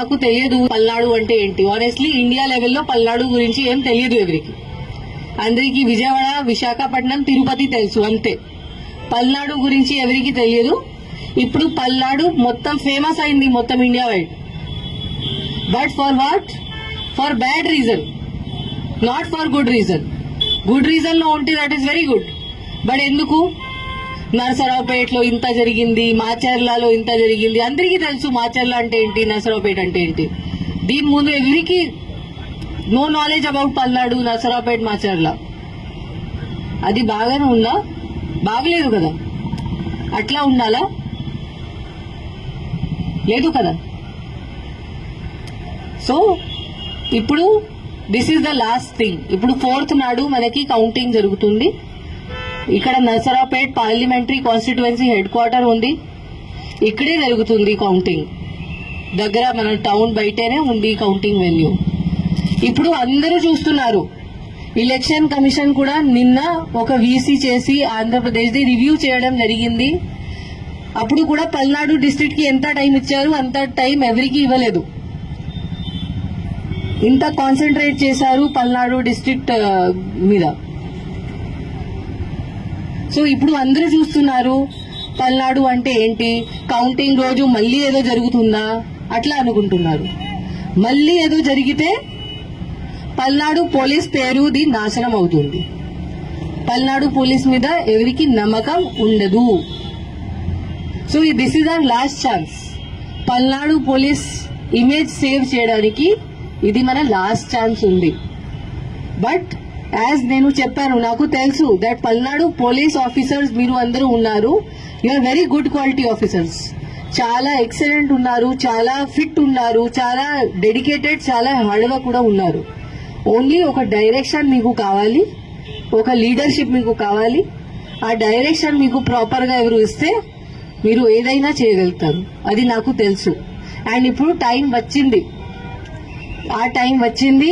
నాకు తెలియదు పల్నాడు అంటే ఏంటి. ఆనెస్ట్లీ ఇండియా లెవెల్లో పల్నాడు గురించి ఏం తెలియదు ఎవరికి. అందరికీ విజయవాడ, విశాఖపట్నం, తిరుపతి తెలుసు అంతే. పల్నాడు గురించి ఎవరికి తెలియదు. ఇప్పుడు పల్నాడు మొత్తం ఫేమస్ అయింది మొత్తం India wide. But for what? For bad reason, not for good reason. Good reason లో ఉంటే that is very good. But ఎందుకు? నరసరావుపేటలో ఇంత జరిగింది, మాచర్లలో ఇంత జరిగింది. అందరికీ తెలుసు మాచర్ల అంటే ఏంటి, నరసరావుపేట అంటే ఏంటి. దీని ముందు ఎవరికి no knowledge about Palnadu, Narasaraopet, Macherla. అది బాగానే ఉందా? బాగలేదు కదా. అట్లా ఉండాలా? లేదు కదా. సో ఇప్పుడు this is the last thing. ఇప్పుడు 4th నాడు మనకి కౌంటింగ్ జరుగుతుంది. ఇక్కడ Narasaraopet parliamentary constituency head quarter ఉంది. ఇక్కడే జరుగుతుంది కౌంటింగ్. దగ్గర మన టౌన్ బయటనే ఉంది కౌంటింగ్ వెన్యూ. ఇప్పుడు అందరూ చూస్తున్నారు. ఎలక్షన్ కమిషన్ కూడా నిన్న ఒక వీసీ చేసి ఆంధ్రప్రదేశ్ ది రివ్యూ చేయడం జరిగింది. అప్పుడు కూడా పల్నాడు డిస్ట్రిక్ట్ కి ఎంత టైం ఇచ్చారు, అంత టైం ఎవరికి ఇవ్వలేదు. ఇంత కాన్సన్ట్రేట్ చేశారు పల్నాడు డిస్ట్రిక్ట్ మీద. సో ఇప్పుడు అందరూ చూస్తున్నారు పల్నాడు అంటే ఏంటి, కౌంటింగ్ రోజు మళ్ళీ ఏదో జరుగుతుందా అట్లా అనుకుంటున్నారు. మళ్ళీ ఏదో జరిగితే పల్నాడు పోలీస్ పేరుది నాశనం అవుతుంది. పల్నాడు పోలీస్ మీద ఎవరికి నమ్మకం ఉండదు. So this is our last chance. Palnadu police image save చేయడానికి ఇది మన లాస్ట్ ఛాన్స్ ఉంది. బట్ యాజ్ నేను చెప్పాను, నాకు తెలుసు దట్ పల్నాడు పోలీస్ ఆఫీసర్స్ మీరు అందరూ ఉన్నారు. You are very good quality officers. చాలా ఎక్సలెంట్ ఉన్నారు, చాలా ఫిట్ ఉన్నారు, చాలా డెడికేటెడ్, చాలా హార్డ్ వర్క్ కూడా ఉన్నారు. ఓన్లీ ఒక డైరెక్షన్ మీకు కావాలి, ఒక లీడర్షిప్ మీకు కావాలి. ఆ డైరెక్షన్ మీకు ప్రాపర్ గా ఎవరు ఇస్తే మీరు ఏదైనా చేయగలుగుతారు. అది నాకు తెలుసు. అండ్ ఇప్పుడు టైం వచ్చింది, ఆ టైం వచ్చింది.